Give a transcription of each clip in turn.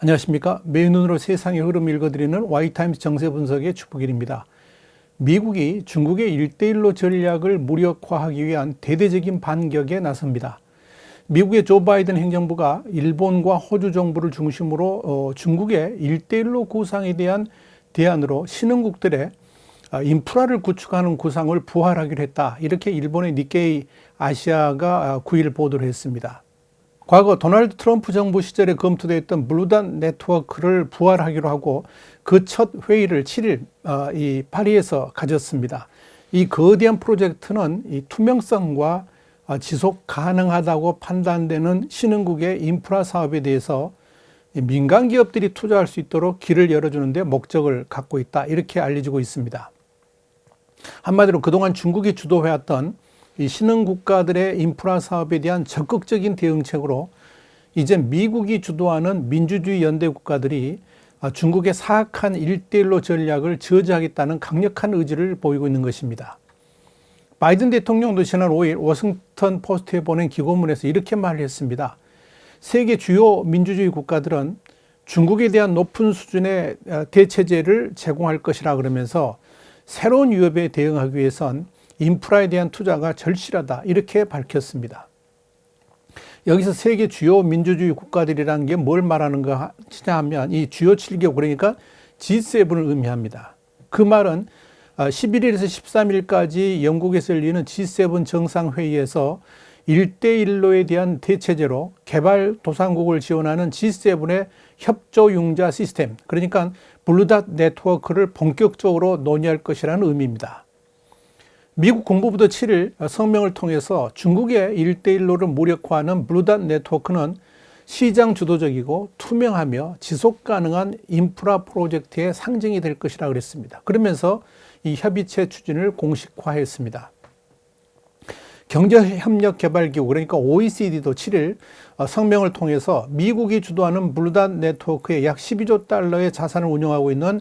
안녕하십니까. 매일 눈으로 세상의 흐름 읽어드리는 와이타임스 정세분석의 축복일입니다. 미국이 중국의 1대1로 전략을 무력화하기 위한 대대적인 반격에 나섭니다. 미국의 조 바이든 행정부가 일본과 호주 정부를 중심으로 중국의 1대1로 구상에 대한 대안으로 신흥국들의 인프라를 구축하는 구상을 부활하기로 했다. 이렇게 일본의 니케이 아시아가 9일 보도를 했습니다. 과거 도널드 트럼프 정부 시절에 검토됐던 블루닷 네트워크를 부활하기로 하고 그 첫 회의를 7일 이 파리에서 가졌습니다. 이 거대한 프로젝트는 이 투명성과 지속 가능하다고 판단되는 신흥국의 인프라 사업에 대해서 민간 기업들이 투자할 수 있도록 길을 열어주는 데 목적을 갖고 있다. 이렇게 알려지고 있습니다. 한마디로 그동안 중국이 주도해왔던 이 신흥 국가들의 인프라 사업에 대한 적극적인 대응책으로 이제 미국이 주도하는 민주주의 연대 국가들이 중국의 사악한 1대1로 전략을 저지하겠다는 강력한 의지를 보이고 있는 것입니다. 바이든 대통령도 지난 5일 워싱턴 포스트에 보낸 기고문에서 이렇게 말했습니다. 세계 주요 민주주의 국가들은 중국에 대한 높은 수준의 대체제를 제공할 것이라 그러면서 새로운 위협에 대응하기 위해선 인프라에 대한 투자가 절실하다 이렇게 밝혔습니다. 여기서 세계 주요 민주주의 국가들이라는 게 뭘 말하는가 하면 이 주요 7개국 그러니까 G7을 의미합니다. 그 말은 11일에서 13일까지 영국에서 열리는 G7 정상회의에서 1대1로에 대한 대체제로 개발도상국을 지원하는 G7의 협조융자 시스템 그러니까 블루닷 네트워크를 본격적으로 논의할 것이라는 의미입니다. 미국 국무부도 7일 성명을 통해서 중국의 1대1로를 무력화하는 블루닷 네트워크는 시장 주도적이고 투명하며 지속 가능한 인프라 프로젝트의 상징이 될 것이라 그랬습니다. 그러면서 이 협의체 추진을 공식화했습니다. 경제협력개발기구 그러니까 OECD도 7일 성명을 통해서 미국이 주도하는 블루닷 네트워크에 약 12조 달러의 자산을 운영하고 있는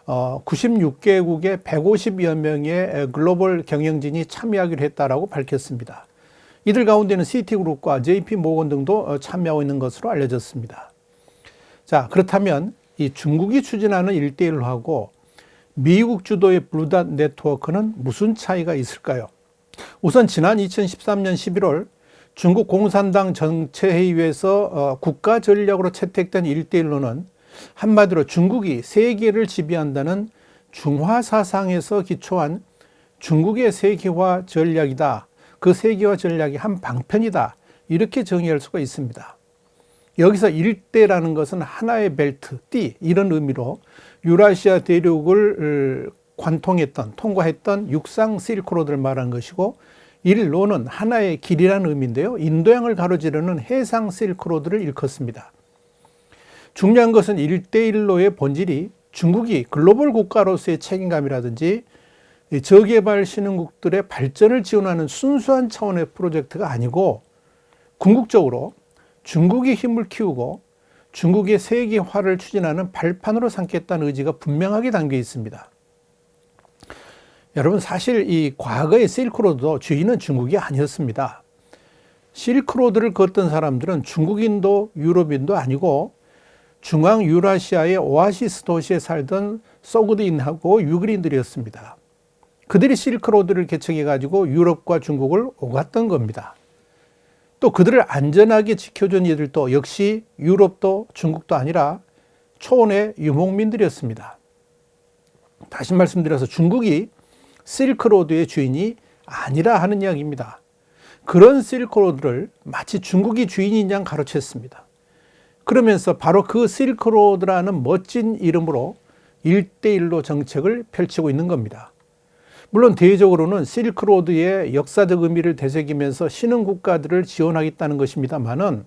96개국의 150여 명의 글로벌 경영진이 참여하기로 했다라고 밝혔습니다. 이들 가운데는 시티그룹과 JP모건 등도 참여하고 있는 것으로 알려졌습니다. 자, 그렇다면 이 중국이 추진하는 1대1로하고 미국 주도의 블루닷 네트워크는 무슨 차이가 있을까요? 우선 지난 2013년 11월 중국 공산당 정책회의에서 국가 전략으로 채택된 1대1로는 한마디로 중국이 세계를 지배한다는 중화 사상에서 기초한 중국의 세계화 전략이다. 그 세계화 전략이 한 방편이다. 이렇게 정의할 수가 있습니다. 여기서 일대라는 것은 하나의 벨트, 띠 이런 의미로 유라시아 대륙을 통과했던 육상 실크로드를 말하는 것이고 일로는 하나의 길이라는 의미인데요. 인도양을 가로지르는 해상 실크로드를 일컫습니다. 중요한 것은 1대1로의 본질이 중국이 글로벌 국가로서의 책임감이라든지 저개발 신흥국들의 발전을 지원하는 순수한 차원의 프로젝트가 아니고 궁극적으로 중국이 힘을 키우고 중국의 세계화를 추진하는 발판으로 삼겠다는 의지가 분명하게 담겨 있습니다. 여러분 사실 이 과거의 실크로드도 주인은 중국이 아니었습니다. 실크로드를 걷던 사람들은 중국인도 유럽인도 아니고 중앙 유라시아의 오아시스 도시에 살던 소그드인하고 유그린들이었습니다. 그들이 실크로드를 개척해가지고 유럽과 중국을 오갔던 겁니다. 또 그들을 안전하게 지켜준 이들도 역시 유럽도 중국도 아니라 초원의 유목민들이었습니다. 다시 말씀드려서 중국이 실크로드의 주인이 아니라 하는 이야기입니다. 그런 실크로드를 마치 중국이 주인인 양 가로챘습니다. 그러면서 바로 그 실크로드라는 멋진 이름으로 1대1로 정책을 펼치고 있는 겁니다. 물론 대외적으로는 실크로드의 역사적 의미를 되새기면서 신흥 국가들을 지원하겠다는 것입니다만은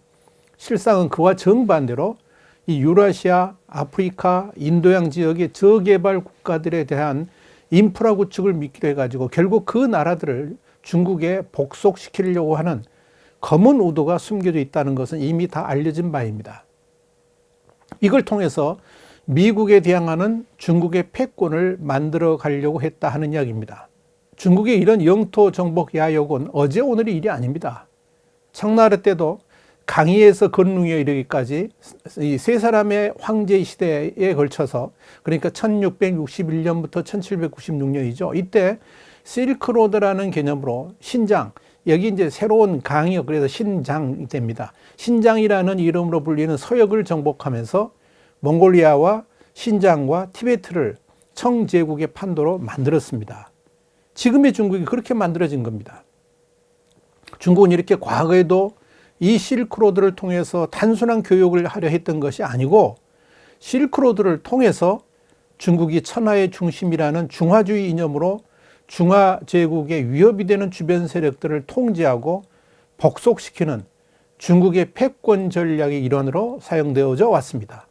실상은 그와 정반대로 이 유라시아, 아프리카, 인도양 지역의 저개발 국가들에 대한 인프라 구축을 미끼로 해가지고 결국 그 나라들을 중국에 복속시키려고 하는 검은 의도가 숨겨져 있다는 것은 이미 다 알려진 바입니다. 이걸 통해서 미국에 대항하는 중국의 패권을 만들어 가려고 했다 하는 이야기입니다. 중국의 이런 영토 정복 야욕은 어제 오늘의 일이 아닙니다. 청나라 때도 강희에서 건릉에 이르기까지 이 세 사람의 황제 시대에 걸쳐서, 그러니까 1661년부터 1796년이죠. 이때 실크로드라는 개념으로 신장, 여기 이제 새로운 강이요. 그래서 신장이 됩니다. 신장이라는 이름으로 불리는 서역을 정복하면서 몽골리아와 신장과 티베트를 청제국의 판도로 만들었습니다. 지금의 중국이 그렇게 만들어진 겁니다. 중국은 이렇게 과거에도 이 실크로드를 통해서 단순한 교육을 하려 했던 것이 아니고, 실크로드를 통해서 중국이 천하의 중심이라는 중화주의 이념으로 중화 제국의 위협이 되는 주변 세력들을 통제하고 복속시키는 중국의 패권 전략의 일환으로 사용되어져 왔습니다.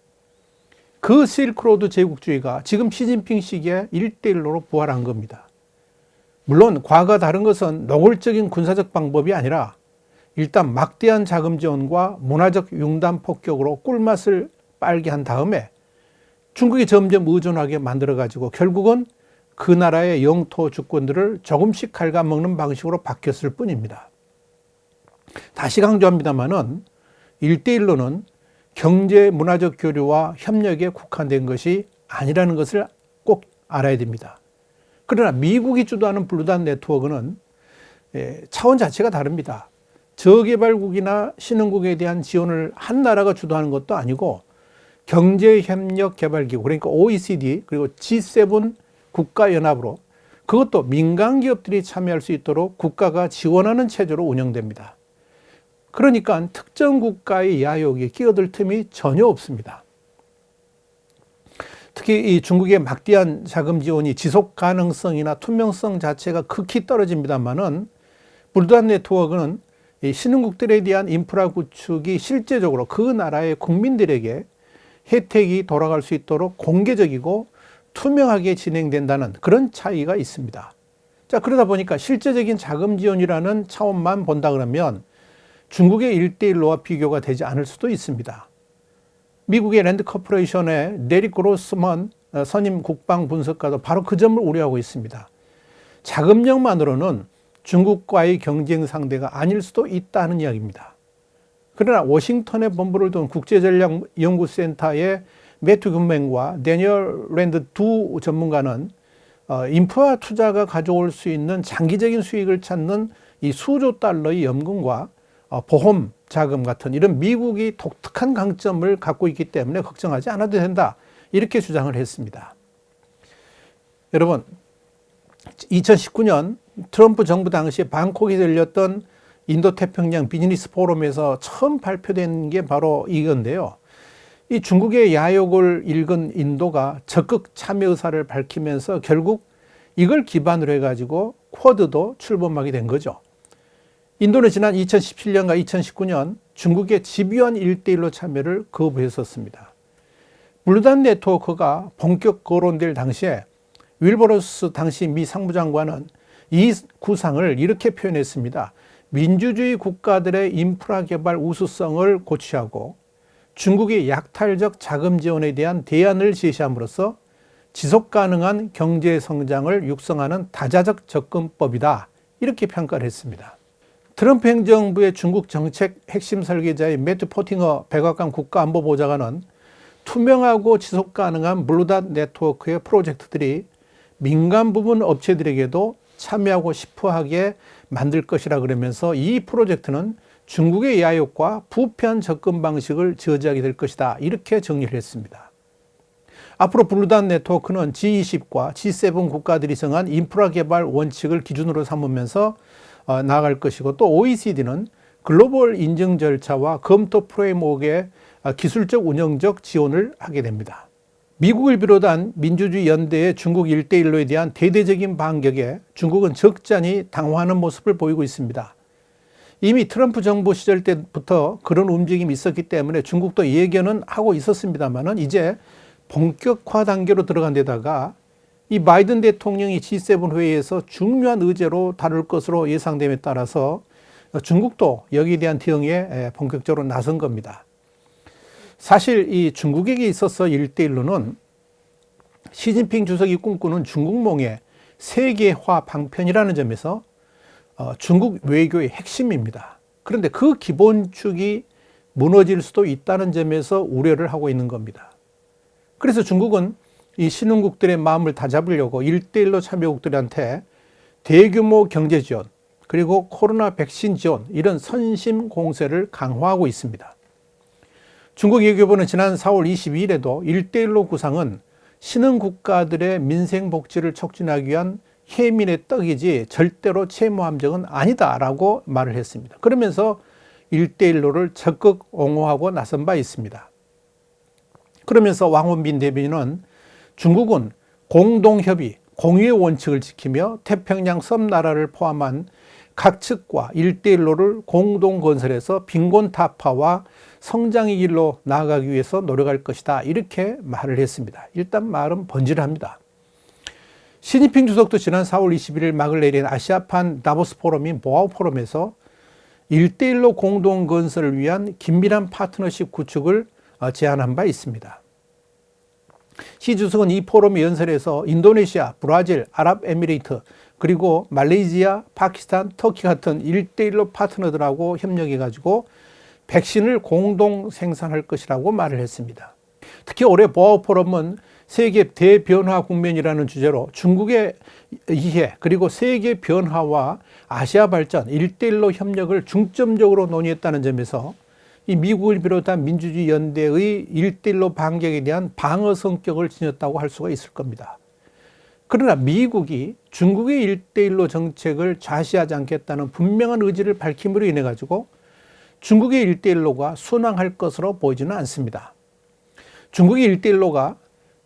그 실크로드 제국주의가 지금 시진핑 시기에 1대1로 부활한 겁니다. 물론 과거와 다른 것은 노골적인 군사적 방법이 아니라 일단 막대한 자금 지원과 문화적 융단 폭격으로 꿀맛을 빨게 한 다음에 중국이 점점 의존하게 만들어가지고 결국은 그 나라의 영토 주권들을 조금씩 갉아먹는 방식으로 바뀌었을 뿐입니다. 다시 강조합니다마는 1대1로는 경제 문화적 교류와 협력에 국한된 것이 아니라는 것을 꼭 알아야 됩니다. 그러나 미국이 주도하는 블루단 네트워크는 차원 자체가 다릅니다. 저개발국이나 신흥국에 대한 지원을 한 나라가 주도하는 것도 아니고 경제협력개발기구, 그러니까 OECD 그리고 G7 국가연합으로, 그것도 민간 기업들이 참여할 수 있도록 국가가 지원하는 체제로 운영됩니다. 그러니까 특정 국가의 야욕에 끼어들 틈이 전혀 없습니다. 특히 이 중국의 막대한 자금 지원이 지속 가능성이나 투명성 자체가 극히 떨어집니다만은, 블루단 네트워크는 이 신흥국들에 대한 인프라 구축이 실제적으로 그 나라의 국민들에게 혜택이 돌아갈 수 있도록 공개적이고 투명하게 진행된다는 그런 차이가 있습니다. 자, 그러다 보니까 실제적인 자금 지원이라는 차원만 본다 그러면 중국의 1대1로와 비교가 되지 않을 수도 있습니다. 미국의 랜드 코퍼레이션의 데릭 그로스먼 선임 국방 분석가도 바로 그 점을 우려하고 있습니다. 자금력만으로는 중국과의 경쟁 상대가 아닐 수도 있다는 이야기입니다. 그러나 워싱턴에 본부를 둔 국제전략연구센터의 매튜 금맹과 데니얼 랜드 두 전문가는 인프라 투자가 가져올 수 있는 장기적인 수익을 찾는 이 수조 달러의 연금과 보험 자금 같은 이런 미국이 독특한 강점을 갖고 있기 때문에 걱정하지 않아도 된다, 이렇게 주장을 했습니다. 여러분, 2019년 트럼프 정부 당시에 방콕에 열렸던 인도태평양 비즈니스 포럼에서 처음 발표된 게 바로 이건데요. 이 중국의 야욕을 읽은 인도가 적극 참여 의사를 밝히면서 결국 이걸 기반으로 해가지고 쿼드도 출범하게 된 거죠. 인도는 지난 2017년과 2019년 중국의 집요한 1대1로 참여를 거부했었습니다. 블루단 네트워크가 본격 거론될 당시에 윌버로스 당시 미 상무장관은 이 구상을 이렇게 표현했습니다. 민주주의 국가들의 인프라 개발 우수성을 고취하고 중국의 약탈적 자금 지원에 대한 대안을 제시함으로써 지속 가능한 경제 성장을 육성하는 다자적 접근법이다, 이렇게 평가를 했습니다. 트럼프 행정부의 중국 정책 핵심 설계자의 매튜 포팅어 백악관 국가안보보좌관은 투명하고 지속 가능한 블루단 네트워크의 프로젝트들이 민간 부분 업체들에게도 참여하고 싶어하게 만들 것이라 그러면서 이 프로젝트는 중국의 야욕과 부패한 접근 방식을 저지하게 될 것이다, 이렇게 정리를 했습니다. 앞으로 블루단 네트워크는 G20과 G7 국가들이 정한 인프라 개발 원칙을 기준으로 삼으면서 나아갈 것이고, 또 OECD는 글로벌 인증 절차와 검토 프레임워크의 기술적 운영적 지원을 하게 됩니다. 미국을 비롯한 민주주의 연대의 중국 1대1로에 대한 대대적인 반격에 중국은 적잖이 당황하는 모습을 보이고 있습니다. 이미 트럼프 정부 시절 때부터 그런 움직임이 있었기 때문에 중국도 예견은 하고 있었습니다만은 이제 본격화 단계로 들어간 데다가 이 바이든 대통령이 G7 회의에서 중요한 의제로 다룰 것으로 예상됨에 따라서 중국도 여기에 대한 대응에 본격적으로 나선 겁니다. 사실 이 중국에게 있어서 1대1로는 시진핑 주석이 꿈꾸는 중국몽의 세계화 방편이라는 점에서 중국 외교의 핵심입니다. 그런데 그 기본축이 무너질 수도 있다는 점에서 우려를 하고 있는 겁니다. 그래서 중국은 이 신흥국들의 마음을 다잡으려고 1대1로 참여국들한테 대규모 경제 지원, 그리고 코로나 백신 지원, 이런 선심 공세를 강화하고 있습니다. 중국 외교부는 지난 4월 22일에도 1대1로 구상은 신흥국가들의 민생복지를 촉진하기 위한 해민의 떡이지 절대로 채무 함정은 아니다라고 말을 했습니다. 그러면서 1대1로를 적극 옹호하고 나선 바 있습니다. 그러면서 왕원빈 대변인은 중국은 공동협의, 공유의 원칙을 지키며 태평양 섬나라를 포함한 각 측과 1대1로를 공동 건설해서 빈곤 타파와 성장의 길로 나아가기 위해서 노력할 것이다. 이렇게 말을 했습니다. 일단 말은 번질합니다. 시진핑 주석도 지난 4월 21일 막을 내린 아시아판 다보스 포럼인 보아우 포럼에서 1대1로 공동 건설을 위한 긴밀한 파트너십 구축을 제안한 바 있습니다. 시 주석은 이 포럼의 연설에서 인도네시아, 브라질, 아랍에미레이트, 그리고 말레이시아, 파키스탄, 터키 같은 1대1로 파트너들하고 협력해가지고 백신을 공동 생산할 것이라고 말을 했습니다. 특히 올해 보아우 포럼은 세계 대변화 국면이라는 주제로 중국의 이해, 그리고 세계 변화와 아시아 발전, 1대1로 협력을 중점적으로 논의했다는 점에서 이 미국을 비롯한 민주주의 연대의 1대1로 반격에 대한 방어 성격을 지녔다고 할 수가 있을 겁니다. 그러나 미국이 중국의 1대1로 정책을 좌시하지 않겠다는 분명한 의지를 밝힘으로 인해 가지고 중국의 1대1로가 순항할 것으로 보이지는 않습니다. 중국의 1대1로가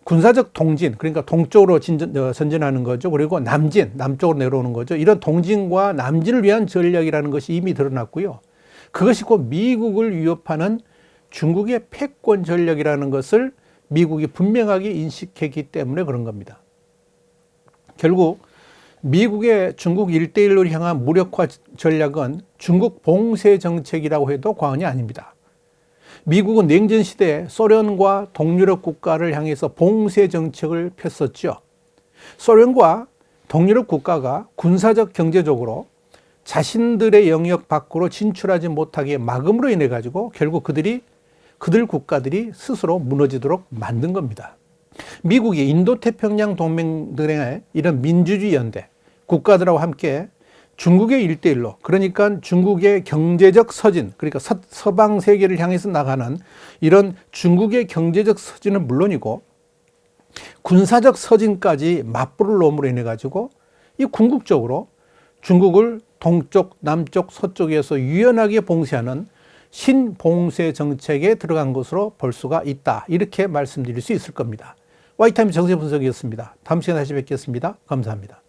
군사적 동진, 그러니까 동쪽으로 전진하는 거죠. 그리고 남진, 남쪽으로 내려오는 거죠. 이런 동진과 남진을 위한 전략이라는 것이 이미 드러났고요. 그것이 곧 미국을 위협하는 중국의 패권 전략이라는 것을 미국이 분명하게 인식했기 때문에 그런 겁니다. 결국 미국의 중국 1대1로 향한 무력화 전략은 중국 봉쇄 정책이라고 해도 과언이 아닙니다. 미국은 냉전 시대에 소련과 동유럽 국가를 향해서 봉쇄 정책을 폈었죠. 소련과 동유럽 국가가 군사적 경제적으로 자신들의 영역 밖으로 진출하지 못하게 막음으로 인해 가지고 결국 그들 국가들이 스스로 무너지도록 만든 겁니다. 미국이 인도태평양 동맹 등의 이런 민주주의 연대 국가들하고 함께 중국의 1대1로, 그러니까 중국의 경제적 서진, 그러니까 서방 세계를 향해서 나가는 이런 중국의 경제적 서진은 물론이고 군사적 서진까지 맞불을 놓음으로 인해 가지고 이 궁극적으로 중국을 동쪽, 남쪽, 서쪽에서 유연하게 봉쇄하는 신봉쇄 정책에 들어간 것으로 볼 수가 있다. 이렇게 말씀드릴 수 있을 겁니다. 와이타임 정세 분석이었습니다. 다음 시간에 다시 뵙겠습니다. 감사합니다.